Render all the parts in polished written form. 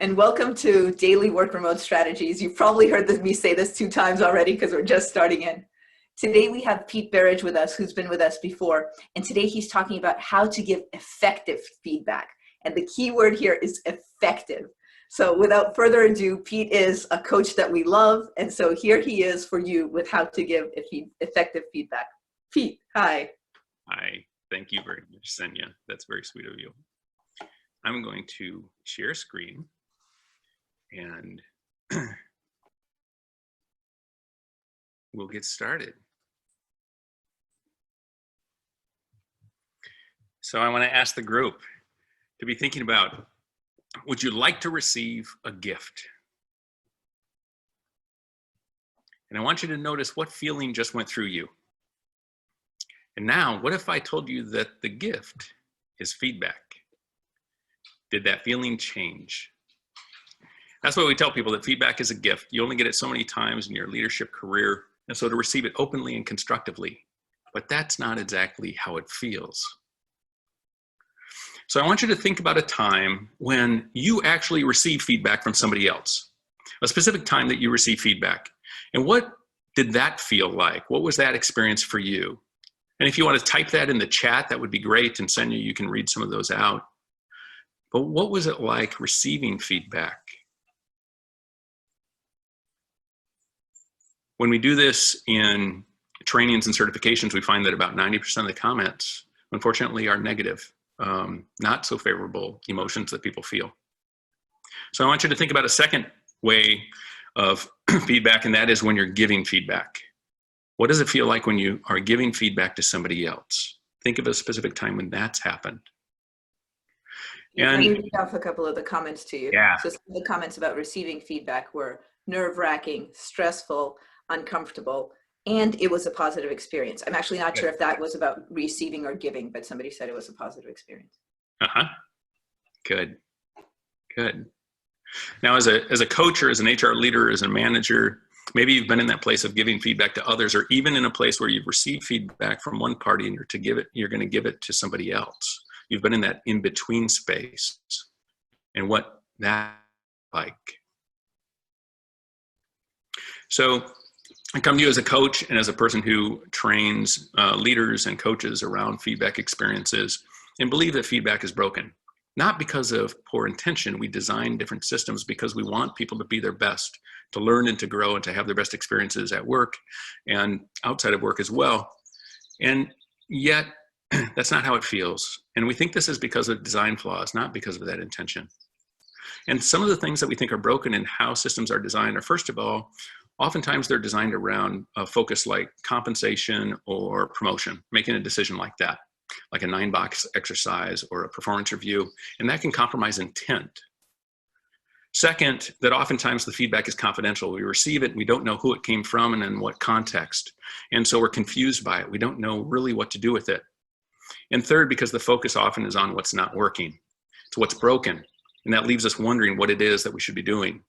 and welcome to Daily Work Remote Strategies. You've probably heard me say this 2 times already because we're just starting in. Today we have Pete Berridge with us, who's been with us before, and today he's talking about how to give effective feedback. And the key word here is effective. So without further ado, Pete is a coach that we love, and so here he is for you with how to give effective feedback. Pete, hi. Hi, thank you very much, Senya. That's very sweet of you. I'm going to share screen and we'll get started. So I want to ask the group to be thinking about, would you like to receive a gift? And I want you to notice what feeling just went through you. And now, what if I told you that the gift is feedback? Did that feeling change? That's why we tell people that feedback is a gift. You only get it so many times in your leadership career, and so to receive it openly and constructively. But that's not exactly how it feels. So I want you to think about a time when you actually received feedback from somebody else, a specific time that you received feedback. And what did that feel like? What was that experience for you? And if you want to type that in the chat, that would be great. And Senya, you can read some of those out. But what was it like receiving feedback? When we do this in trainings and certifications, we find that about 90% of the comments, unfortunately, are negative, not so favorable emotions that people feel. So I want you to think about a second way of feedback, and that is when you're giving feedback. What does it feel like when you are giving feedback to somebody else? Think of a specific time when that's happened. And read off a couple of the comments to you. Yeah. So some of the comments about receiving feedback were nerve-wracking, stressful, uncomfortable, and it was a positive experience. I'm actually not sure if that was about receiving or giving, but somebody said it was a positive experience. Good. Good. Now, as a coach or as an HR leader, as a manager, maybe you've been in that place of giving feedback to others, or even in a place where you've received feedback from one party and you're going to give it to somebody else. You've been in that in-between space, and what that like. So I come to you as a coach and as a person who trains leaders and coaches around feedback experiences, and believe that feedback is broken. Not because of poor intention. We design different systems because we want people to be their best, to learn and to grow and to have their best experiences at work and outside of work as well. And yet, that's not how it feels. And we think this is because of design flaws, not because of that intention. And some of the things that we think are broken in how systems are designed are, first of all, oftentimes they're designed around a focus like compensation or promotion, making a decision like that, like a 9-box exercise or a performance review, and that can compromise intent. Second, that oftentimes the feedback is confidential. We receive it, and we don't know who it came from and in what context. And so we're confused by it. We don't know really what to do with it. And third, because the focus often is on what's not working. It's what's broken, and that leaves us wondering what it is that we should be doing.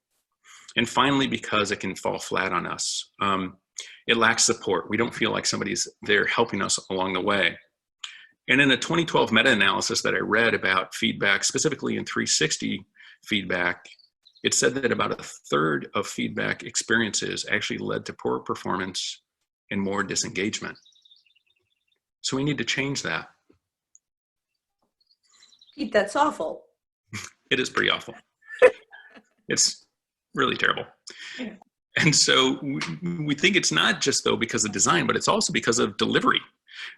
And finally, because it can fall flat on us. It lacks support. We don't feel like somebody's there helping us along the way. And in a 2012 meta-analysis that I read about feedback, specifically in 360 feedback, it said that about 1/3 of feedback experiences actually led to poor performance and more disengagement. So we need to change that. Pete, that's awful. It is pretty awful. It's really terrible. Yeah. And so we think it's not just though because of design, but it's also because of delivery.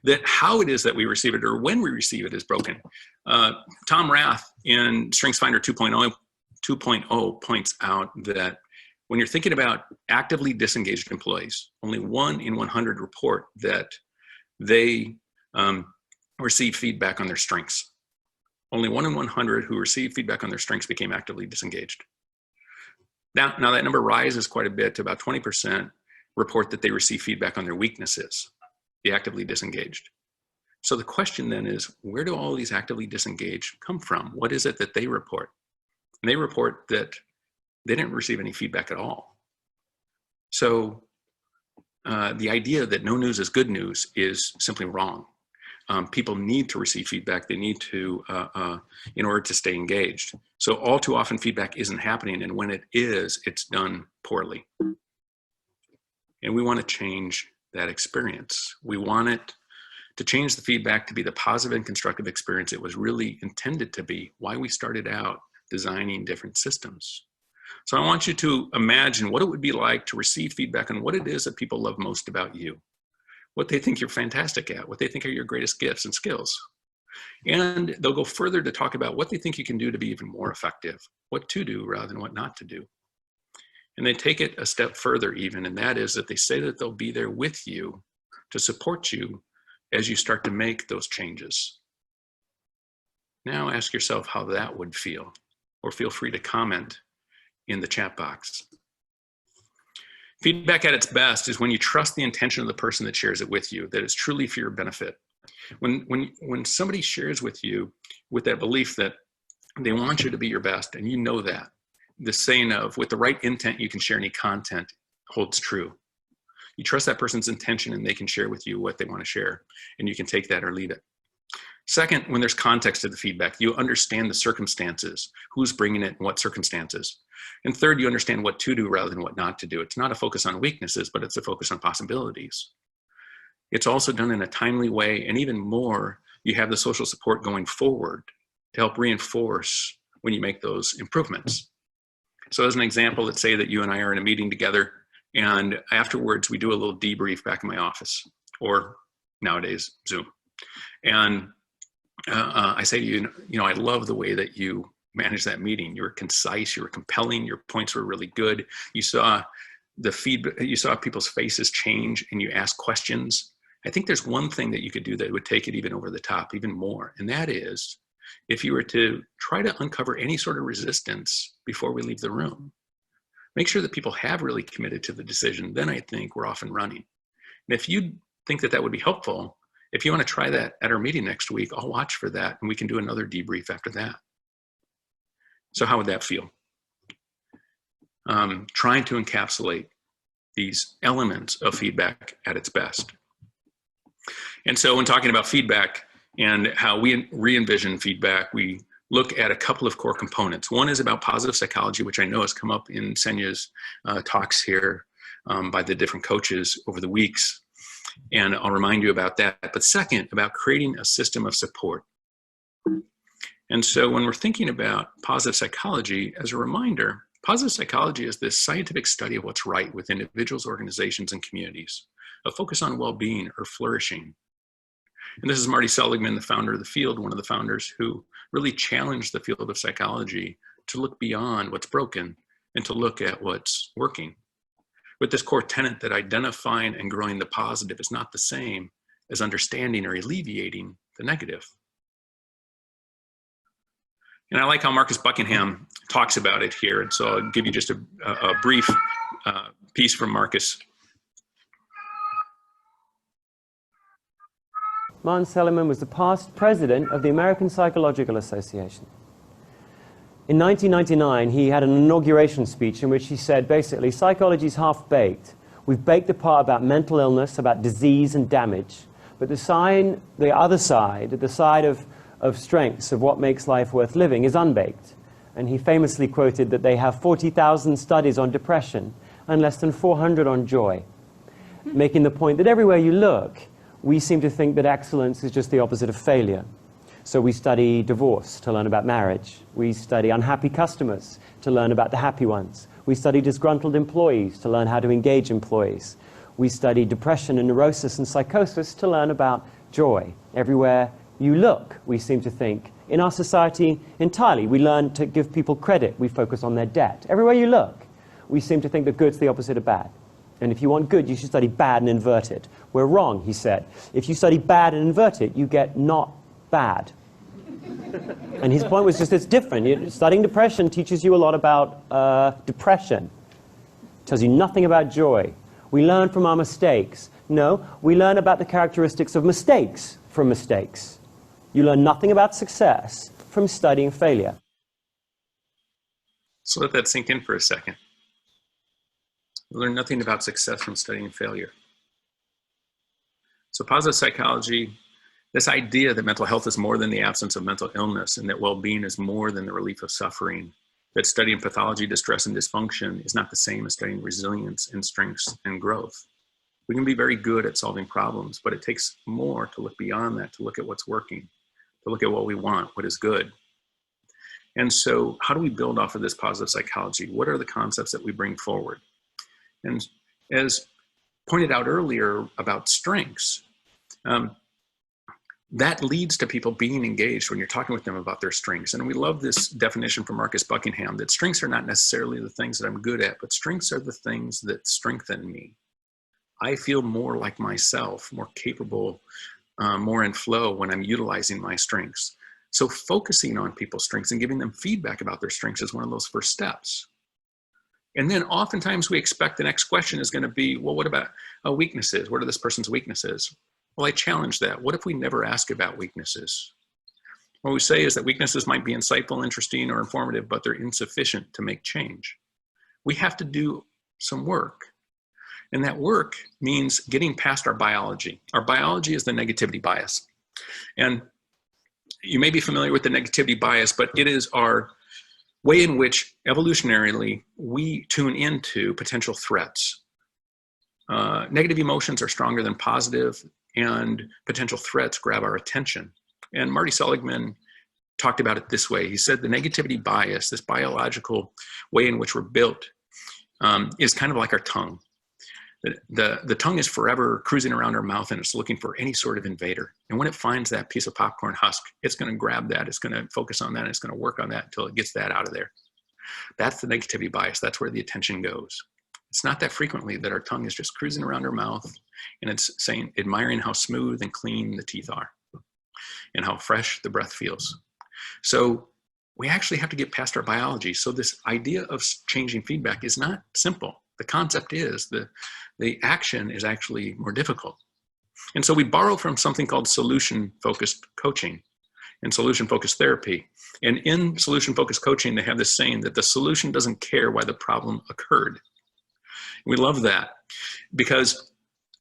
That how it is that we receive it or when we receive it is broken. Tom Rath in StrengthsFinder 2.0 points out that when you're thinking about actively disengaged employees, only 1 in 100 report that they receive feedback on their strengths. Only 1 in 100 who receive feedback on their strengths became actively disengaged. Now that number rises quite a bit to about 20% report that they receive feedback on their weaknesses, the actively disengaged. So the question then is, where do all these actively disengaged come from? What is it that they report? And they report that they didn't receive any feedback at all. So the idea that no news is good news is simply wrong. people need to receive feedback. They need to, in order to stay engaged. So all too often feedback isn't happening. And when it is, it's done poorly. And we want to change that experience. We want it to change the feedback to be the positive and constructive experience it was really intended to be, why we started out designing different systems. So I want you to imagine what it would be like to receive feedback on what it is that people love most about you, what they think you're fantastic at, what they think are your greatest gifts and skills. And they'll go further to talk about what they think you can do to be even more effective, what to do rather than what not to do. And they take it a step further even, and that is that they say that they'll be there with you to support you as you start to make those changes. Now ask yourself how that would feel, or feel free to comment in the chat box. Feedback at its best is when you trust the intention of the person that shares it with you, that it's truly for your benefit. When somebody shares with you with that belief that they want you to be your best, and you know that, the saying of, with the right intent, you can share any content holds true. You trust that person's intention and they can share with you what they want to share, and you can take that or leave it. Second, when there's context to the feedback, you understand the circumstances, who's bringing it and what circumstances. And third, you understand what to do rather than what not to do. It's not a focus on weaknesses, but it's a focus on possibilities. It's also done in a timely way, and even more, you have the social support going forward to help reinforce when you make those improvements. So as an example, let's say that you and I are in a meeting together, and afterwards we do a little debrief back in my office, or nowadays Zoom. And I say to you, I love the way that you managed that meeting. You were concise, you were compelling, your points were really good. You saw the feedback, you saw people's faces change, and you asked questions. I think there's one thing that you could do that would take it even over the top, even more. And that is, if you were to try to uncover any sort of resistance before we leave the room, make sure that people have really committed to the decision. Then I think we're off and running. And if you think that that would be helpful, if you want to try that at our meeting next week, I'll watch for that, and we can do another debrief after that. So how would that feel? Trying to encapsulate these elements of feedback at its best. And so when talking about feedback and how we re-envision feedback, we look at a couple of core components. One is about positive psychology, which I know has come up in Senya's talks here by the different coaches over the weeks. And I'll remind you about that. But second, about creating a system of support. And so when we're thinking about positive psychology, as a reminder, positive psychology is this scientific study of what's right with individuals, organizations, and communities, a focus on well-being or flourishing. And this is Marty Seligman, the founder of the field, one of the founders who really challenged the field of psychology to look beyond what's broken and to look at what's working. With this core tenet that identifying and growing the positive is not the same as understanding or alleviating the negative. And I like how Marcus Buckingham talks about it here. And so I'll give you just a brief piece from Marcus. Martin Seligman was the past president of the American Psychological Association. In 1999, he had an inauguration speech in which he said, basically, psychology is half-baked. We've baked the part about mental illness, about disease and damage, but the other side, the side of strengths, of what makes life worth living, is unbaked. And he famously quoted that they have 40,000 studies on depression and less than 400 on joy, making the point that everywhere you look, we seem to think that excellence is just the opposite of failure. So we study divorce to learn about marriage. We study unhappy customers to learn about the happy ones. We study disgruntled employees to learn how to engage employees. We study depression and neurosis and psychosis to learn about joy. Everywhere you look, we seem to think, in our society entirely, we learn to give people credit. We focus on their debt. Everywhere you look, we seem to think that good's the opposite of bad. And if you want good, you should study bad and invert it. We're wrong, he said. If you study bad and invert it, you get not bad. And his point was just it's different. Studying depression teaches you a lot about depression. It tells you nothing about joy. We learn from our mistakes. No, we learn about the characteristics of mistakes from mistakes. You learn nothing about success from studying failure. So let that sink in for a second. You learn nothing about success from studying failure. So positive psychology This idea that mental health is more than the absence of mental illness and that well-being is more than the relief of suffering, that studying pathology, distress, and dysfunction is not the same as studying resilience and strengths and growth. We can be very good at solving problems, but it takes more to look beyond that, to look at what's working, to look at what we want, what is good. And so how do we build off of this positive psychology? What are the concepts that we bring forward? And as pointed out earlier about strengths, that leads to people being engaged when you're talking with them about their strengths. And we love this definition from Marcus Buckingham, that strengths are not necessarily the things that I'm good at, but strengths are the things that strengthen me. I feel more like myself, more capable, more in flow when I'm utilizing my strengths. So focusing on people's strengths and giving them feedback about their strengths is one of those first steps. And then oftentimes we expect the next question is going to be, well, what about weaknesses? What are this person's weaknesses? Well, I challenge that. What if we never ask about weaknesses? What we say is that weaknesses might be insightful, interesting, or informative, but they're insufficient to make change. We have to do some work. And that work means getting past our biology. Our biology is the negativity bias. And you may be familiar with the negativity bias, but it is our way in which evolutionarily we tune into potential threats. Negative emotions are stronger than positive, and potential threats grab our attention. And Marty Seligman talked about it this way. He said the negativity bias, this biological way in which we're built, is kind of like our tongue. The tongue is forever cruising around our mouth and it's looking for any sort of invader. And when it finds that piece of popcorn husk, it's going to grab that, it's going to focus on that, and it's going to work on that until it gets that out of there. That's the negativity bias. That's where the attention goes. It's not that frequently that our tongue is just cruising around our mouth and it's saying, admiring how smooth and clean the teeth are and how fresh the breath feels. So we actually have to get past our biology. So this idea of changing feedback is not simple. The concept is, the action is actually more difficult. And so we borrow from something called solution-focused coaching and solution-focused therapy. And in solution-focused coaching, they have this saying that the solution doesn't care why the problem occurred. We love that, because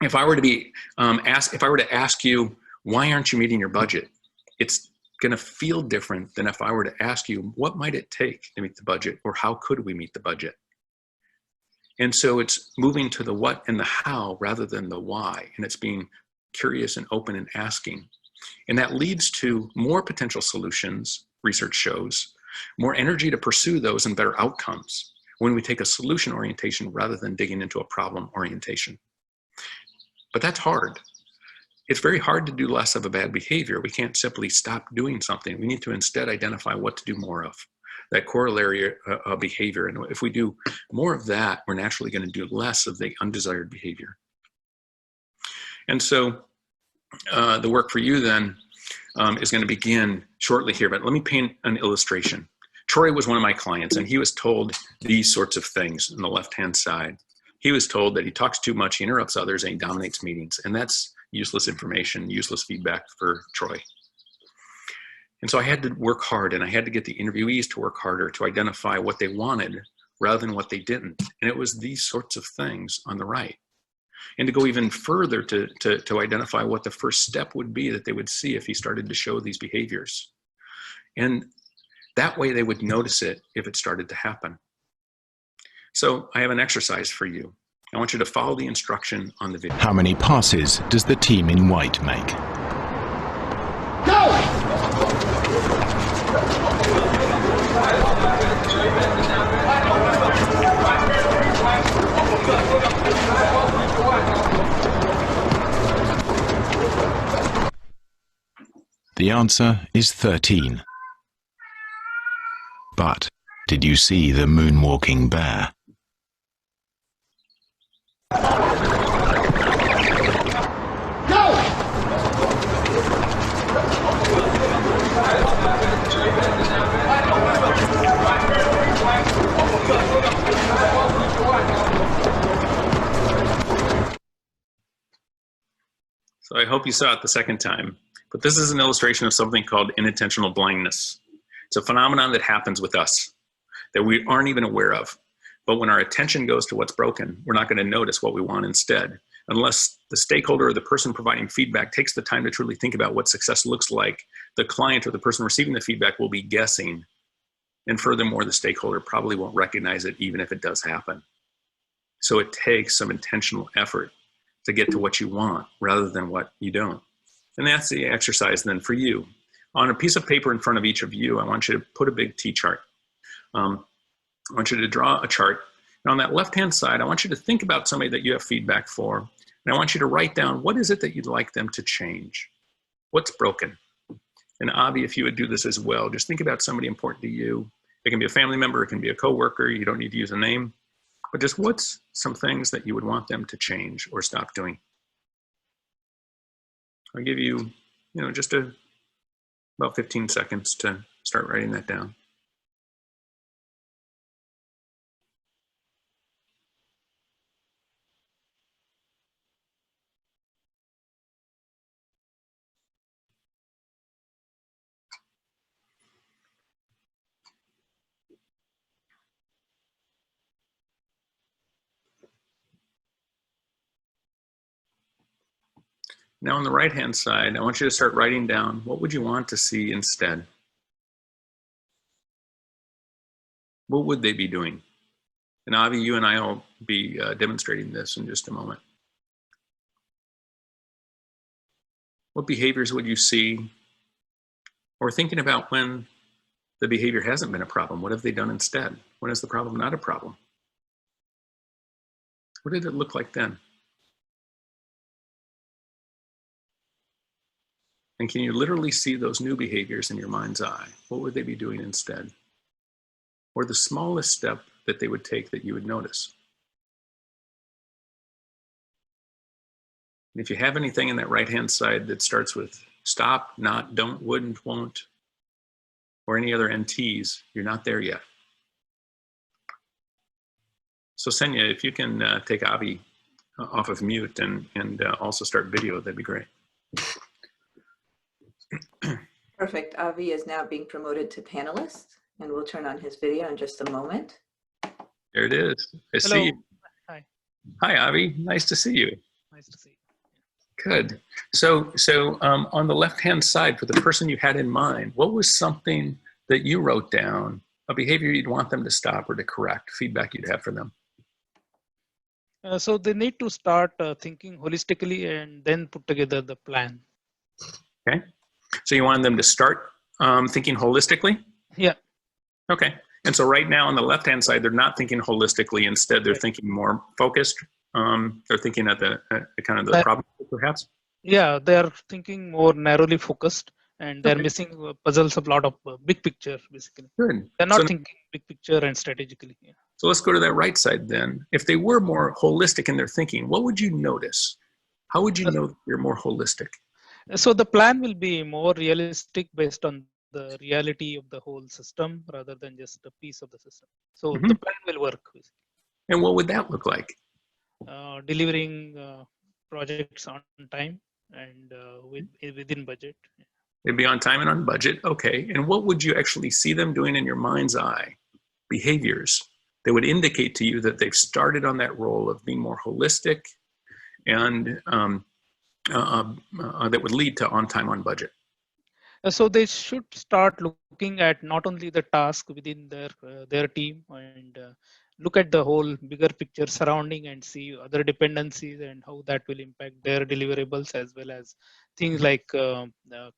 if I were to be if I were to ask you, why aren't you meeting your budget? It's going to feel different than if I were to ask you, what might it take to meet the budget, or how could we meet the budget? And so it's moving to the what and the how rather than the why. And it's being curious and open and asking. And that leads to more potential solutions, research shows, more energy to pursue those, and better outcomes when we take a solution orientation rather than digging into a problem orientation. But that's hard. It's very hard to do less of a bad behavior. We can't simply stop doing something. We need to instead identify what to do more of, that corollary behavior. And if we do more of that, we're naturally going to do less of the undesired behavior. And so the work for you then is going to begin shortly here, but let me paint an illustration. Troy was one of my clients, and he was told these sorts of things on the left-hand side. He was told that he talks too much, he interrupts others, and he dominates meetings. And that's useless information, useless feedback for Troy. And so I had to work hard, and I had to get the interviewees to work harder to identify what they wanted rather than what they didn't. And it was these sorts of things on the right. And to go even further to identify what the first step would be that they would see if he started to show these behaviors. And that way they would notice it if it started to happen. So I have an exercise for you. I want you to follow the instruction on the video. How many passes does the team in white make? Go! The answer is 13. But did you see the moonwalking bear? Go! So I hope you saw it the second time. But this is an illustration of something called inattentional blindness. It's a phenomenon that happens with us that we aren't even aware of. But when our attention goes to what's broken, we're not going to notice what we want instead. Unless the stakeholder or the person providing feedback takes the time to truly think about what success looks like, the client or the person receiving the feedback will be guessing. And furthermore, the stakeholder probably won't recognize it even if it does happen. So it takes some intentional effort to get to what you want rather than what you don't. And that's the exercise then for you. On a piece of paper in front of each of you, I want you to put a big T chart. I want you to draw a chart. And on that left-hand side, I want you to think about somebody that you have feedback for. And I want you to write down, what is it that you'd like them to change? What's broken? And Avi, if you would do this as well, just think about somebody important to you. It can be a family member, it can be a coworker, you don't need to use a name. But just what's some things that you would want them to change or stop doing? I'll give you, just about 15 seconds to start writing that down. Now on the right-hand side, I want you to start writing down, what would you want to see instead? What would they be doing? And Avi, you and I will be demonstrating this in just a moment. What behaviors would you see? Or thinking about when the behavior hasn't been a problem, what have they done instead? When is the problem not a problem? What did it look like then? And can you literally see those new behaviors in your mind's eye? What would they be doing instead? Or the smallest step that they would take that you would notice. And if you have anything in that right-hand side that starts with stop, not, don't, wouldn't, won't, or any other NTs, you're not there yet. So Senya, if you can take Avi off of mute and also start video, that'd be great. Perfect. Avi is now being promoted to panelist, and we'll turn on his video in just a moment. There it is. I Hello. see you. Hi. Hi, Avi. Nice to see you. Nice to see you. Good. So on the left-hand side, for the person you had in mind, what was something that you wrote down, a behavior you'd want them to stop or to correct, feedback you'd have for them? So they need to start thinking holistically and then put together the plan. Okay. So you wanted them to start thinking holistically? Yeah. Okay. And so right now on the left-hand side, they're not thinking holistically. Instead, they're thinking more focused. They're thinking at the kind of the problem, perhaps? Yeah, they are thinking more narrowly focused, and they're Okay. missing puzzles of a lot of big picture, basically. Good. They're not So, thinking big picture and strategically. Yeah. so let's go to that right side then. If they were more holistic in their thinking, what would you notice? How would you know that you're more holistic? So the plan will be more realistic based on the reality of the whole system rather than just a piece of the system. So the plan will work. Basically. And what would that look like? Delivering projects on time and within budget. It'd be on time and on budget. Okay. And what would you actually see them doing in your mind's eye? Behaviors that would indicate to you that they've started on that role of being more holistic and that would lead to on time, on budget. So they should start looking at not only the task within their team and look at the whole bigger picture surrounding and see other dependencies and how that will impact their deliverables, as well as things like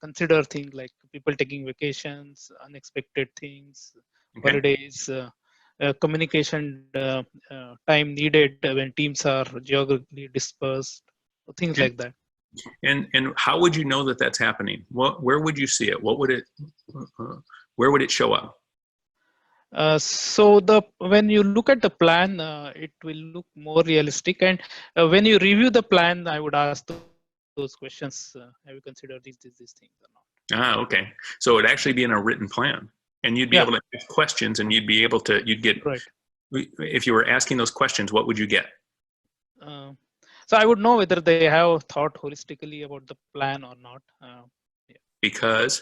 consider things like people taking vacations, unexpected things, holidays, communication time needed when teams are geographically dispersed, things like that. And how would you know that that's happening? Where would you see it? Where would it show up? So when you look at the plan, it will look more realistic. And when you review the plan, I would ask those questions. Have you considered these things or not? Ah, okay. So it'd actually be in a written plan, and you'd be able to ask questions, and you'd get. Right. If you were asking those questions, what would you get? So I would know whether they have thought holistically about the plan or not. Because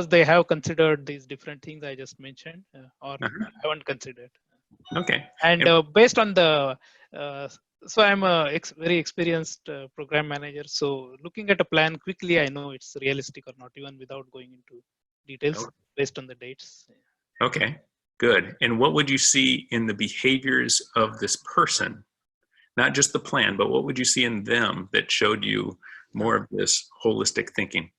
they have considered these different things I just mentioned, or haven't considered. Okay. And based on the So I'm a very experienced program manager. So looking at a plan quickly, I know it's realistic or not, even without going into details based on the dates. Okay, good. And what would you see in the behaviors of this person? Not just the plan, but what would you see in them that showed you more of this holistic thinking?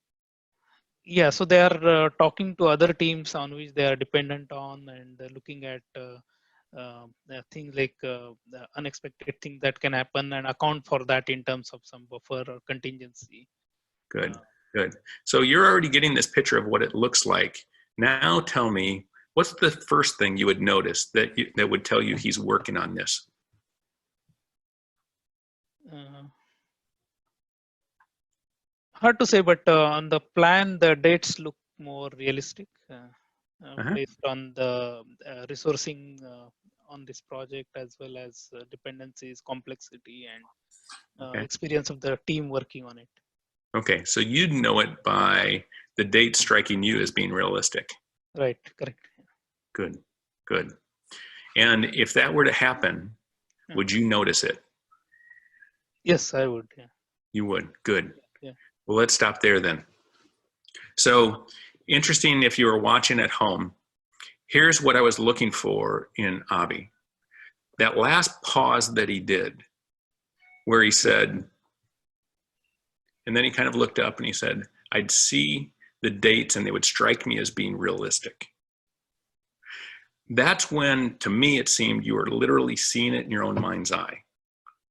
Yeah, so they are talking to other teams on which they are dependent on, and looking at things like the unexpected thing that can happen and account for that in terms of some buffer or contingency. Good, good. So you're already getting this picture of what it looks like. Now tell me, what's the first thing you would notice that that would tell you he's working on this? Hard to say, but on the plan, the dates look more realistic based on the resourcing on this project, as well as dependencies, complexity, and experience of the team working on it. Okay, so you'd know it by the date striking you as being realistic. Right, correct. Good, good. And if that were to happen, would you notice it? Yes, I would. Yeah. You would. Good. Yeah. Well, let's stop there then. So interesting if you were watching at home, here's what I was looking for in Avi. That last pause that he did, where he said, and then he kind of looked up and he said, I'd see the dates and they would strike me as being realistic. That's when, to me, it seemed you were literally seeing it in your own mind's eye.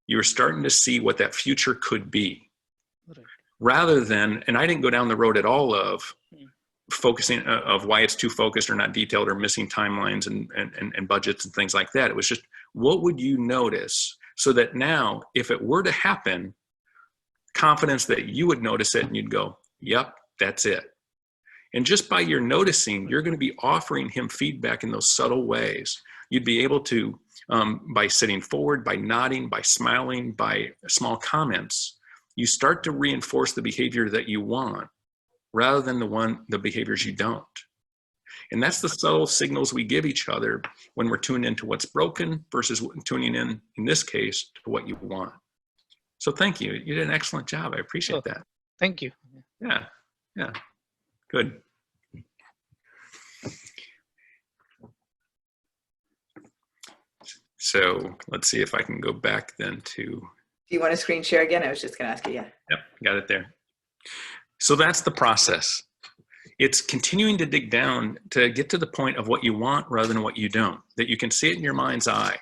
You were starting to see what that future could be. Right. Rather than, and I didn't go down the road at all of focusing of why it's too focused or not detailed or missing timelines and budgets and things like that. It was just, what would you notice so that now, if it were to happen, confidence that you would notice it and you'd go, yep, that's it. And just by your noticing, you're going to be offering him feedback in those subtle ways. You'd be able to, by sitting forward, by nodding, by smiling, by small comments, you start to reinforce the behavior that you want rather than the behaviors you don't. And that's the subtle signals we give each other when we're tuned into what's broken versus tuning in this case, to what you want. So thank you. You did an excellent job. I appreciate that. Thank you. Yeah, yeah, good. So let's see if I can go back then to. Do you want to screen share again? I was just going to ask you, yeah. Yep, got it there. So that's the process. It's continuing to dig down to get to the point of what you want rather than what you don't, that you can see it in your mind's eye.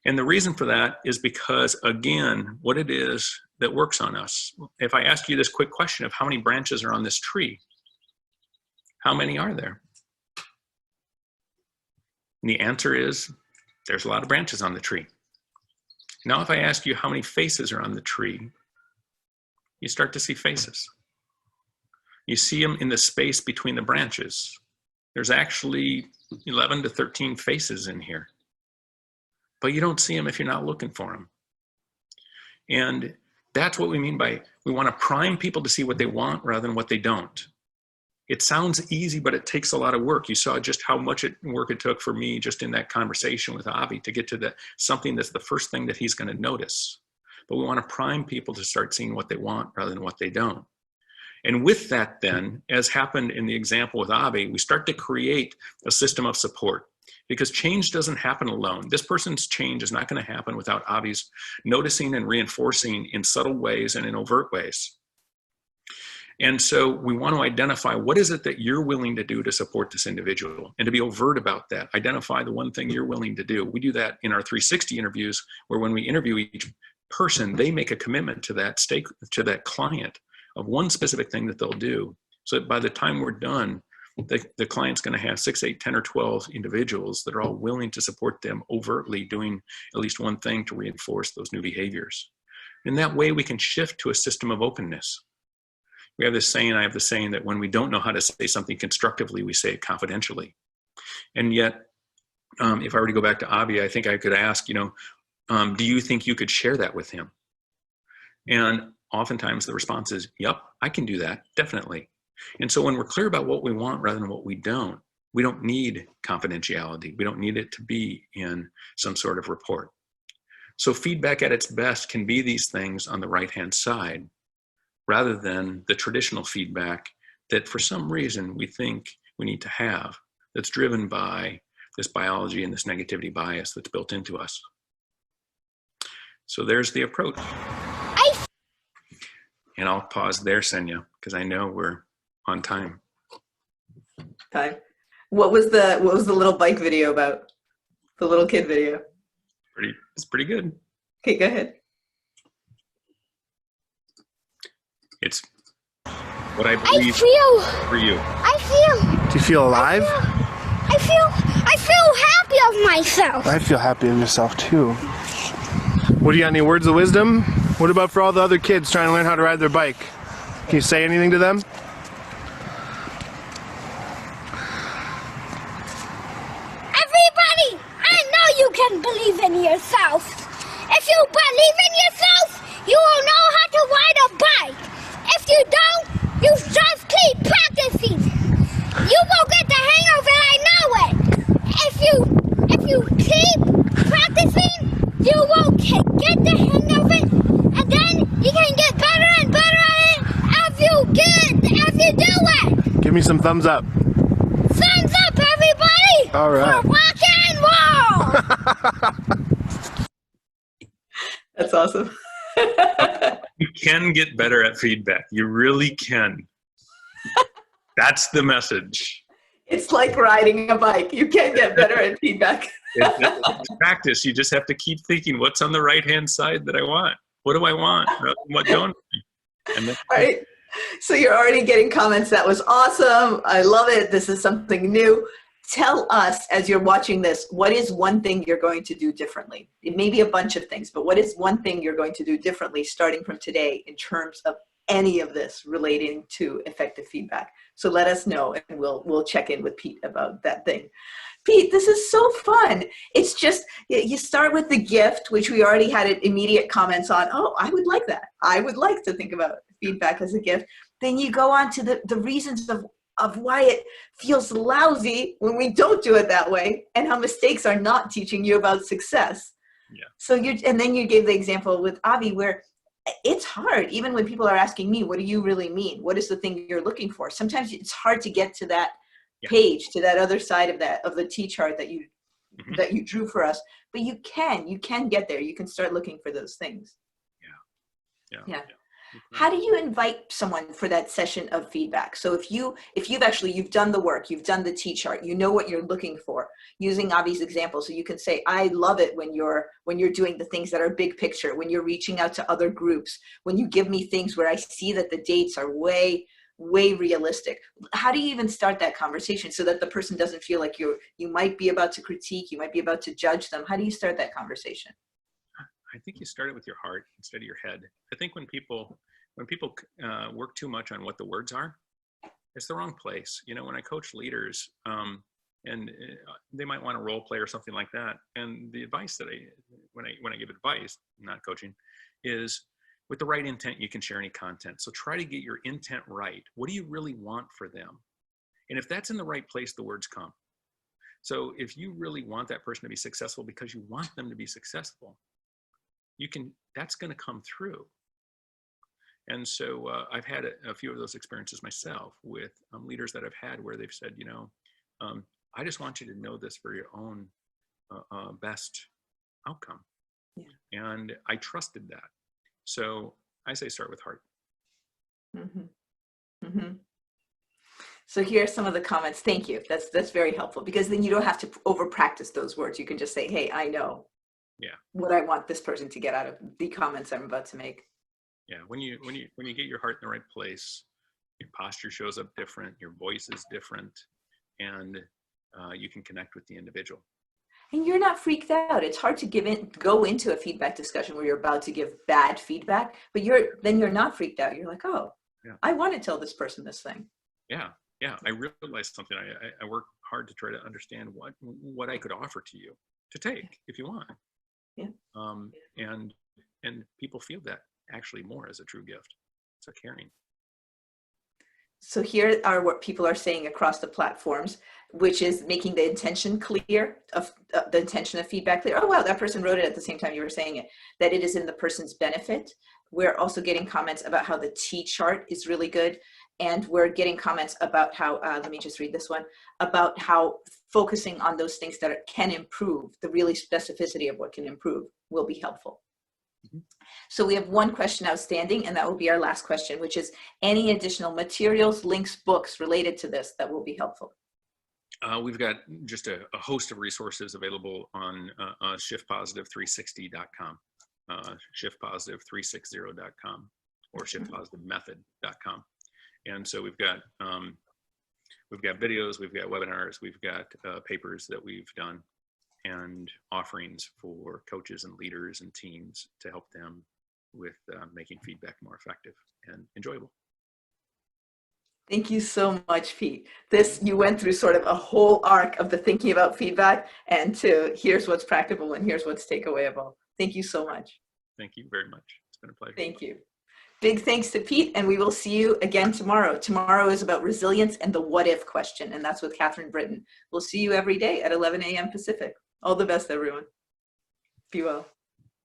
And the reason for that is because, again, what it is that works on us. If I ask you this quick question of how many branches are on this tree, how many are there? And the answer is, there's a lot of branches on the tree. Now, if I ask you how many faces are on the tree, you start to see faces. You see them in the space between the branches. There's actually 11 to 13 faces in here. But you don't see them if you're not looking for them. And that's what we mean by, we want to prime people to see what they want rather than what they don't. It sounds easy, but it takes a lot of work. You saw just how much work it took for me just in that conversation with Avi to get to something that's the first thing that he's going to notice. But we want to prime people to start seeing what they want rather than what they don't. And with that then, as happened in the example with Avi, we start to create a system of support. Because change doesn't happen alone. This person's change is not going to happen without Avi's noticing and reinforcing in subtle ways and in overt ways. And so we want to identify what is it that you're willing to do to support this individual and to be overt about that. Identify the one thing you're willing to do. We do that in our 360 interviews, where when we interview each person, they make a commitment to that client of one specific thing that they'll do. So that by the time we're done, the client's going to have 6, 8, 10, or 12 individuals that are all willing to support them overtly doing at least one thing to reinforce those new behaviors. In that way, we can shift to a system of openness. We have this saying, I have the saying that when we don't know how to say something constructively, we say it confidentially. And yet, if I were to go back to Avi, I think I could ask, do you think you could share that with him? And oftentimes the response is, yep, I can do that, definitely. And so when we're clear about what we want rather than what we don't need confidentiality. We don't need it to be in some sort of report. So feedback at its best can be these things on the right-hand side, rather than the traditional feedback that for some reason we think we need to have, that's driven by this biology and this negativity bias that's built into us. So there's the approach. And I'll pause there, Senya, because I know we're on time. Okay. What was the little bike video about? The little kid video. It's pretty good. Okay, go ahead. It's what I believe for you. Do you feel alive? I feel happy of myself. I feel happy of yourself too. What do you got, any words of wisdom? What about for all the other kids trying to learn how to ride their bike? Can you say anything to them? Everybody, I know you can believe in yourself. If you believe in yourself, you will know how to ride a bike. If you don't, you just keep practicing. You will get the hang of it, I know it. If you keep practicing, you will get the hang of it, and then you can get better and better at it as you do it. Give me some thumbs up. Thumbs up, everybody! All right. For rock and roll! That's awesome. You can get better at feedback. You really can. That's the message. It's like riding a bike. You can get better at feedback. It's practice. You just have to keep thinking, what's on the right-hand side that I want? What do I want? What don't I? And then, All right. So you're already getting comments. That was awesome. I love it. This is something new. Tell us, as you're watching this, what is one thing you're going to do differently? It may be a bunch of things, but what is one thing you're going to do differently starting from today in terms of any of this relating to effective feedback? So let us know, and we'll check in with Pete about that thing. Pete, this is so fun. It's just, you start with the gift, which we already had immediate comments on. Oh, I would like that. I would like to think about feedback as a gift. Then you go on to the reasons of why it feels lousy when we don't do it that way, and how mistakes are not teaching you about success. Yeah. So and then you gave the example with Avi where it's hard, even when people are asking me, what do you really mean? What is the thing you're looking for? Sometimes it's hard to get to that page, to that other side of the T-chart that you that you drew for us. But you can get there. You can start looking for those things. Yeah. How do you invite someone for that session of feedback? So if you've done the work, you've done the T-chart, you know what you're looking for, using Avi's example, so you can say, I love it when you're doing the things that are big picture, when you're reaching out to other groups, when you give me things where I see that the dates are way realistic. How do you even start that conversation so that the person doesn't feel like you might be about to critique, you might be about to judge them? How do you start that conversation? I think you start it with your heart instead of your head. I think when people work too much on what the words are, it's the wrong place. You know, when I coach leaders, and they might want to role play or something like that, and the advice that when I give advice, not coaching, is with the right intent, you can share any content. So try to get your intent right. What do you really want for them? And if that's in the right place, the words come. So if you really want that person to be successful because you want them to be successful, that's going to come through. And so I've had a few of those experiences myself with leaders that I've had where they've said, I just want you to know this for your own best outcome. Yeah. And I trusted that. So I say start with heart. Mm-hmm. Mm-hmm. So here are some of the comments. Thank you. That's very helpful, because then you don't have to over practice those words. You can just say, hey, I know what I want this person to get out of the comments I'm about to make. Yeah, when you get your heart in the right place, your posture shows up different, your voice is different, and you can connect with the individual. And you're not freaked out. It's hard to go into a feedback discussion where you're about to give bad feedback, but you're not freaked out. You're like, oh, I want to tell this person this thing. Yeah. I realized something. I work hard to try to understand what I could offer to you to take if you want. Yeah. And people feel that actually more as a true gift. It's a caring. So here are what people are saying across the platforms, which is making the intention clear, of the intention of feedback clear. Oh, wow, that person wrote it at the same time you were saying it, that it is in the person's benefit. We're also getting comments about how the T chart is really good. And we're getting comments about how, let me just read this one, about how focusing on those things that can improve, the really specificity of what can improve will be helpful. So we have one question outstanding, and that will be our last question, which is any additional materials, links, books related to this that will be helpful? We've got just a host of resources available on shiftpositive360.com, shiftpositive360.com, or shiftpositivemethod.com. And so we've got videos, we've got webinars, we've got papers that we've done, and offerings for coaches and leaders and teams to help them with making feedback more effective and enjoyable. Thank you so much, Pete. You went through sort of a whole arc of the thinking about feedback and to here's what's practical and here's what's takeawayable. Thank you so much. Thank you very much. It's been a pleasure. Thank you. Big thanks to Pete, and we will see you again tomorrow. Tomorrow is about resilience and the what if question, and that's with Catherine Britton. We'll see you every day at 11 a.m. Pacific. All the best, everyone. Be well.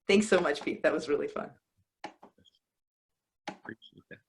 Thanks so much, Pete. That was really fun. Appreciate that.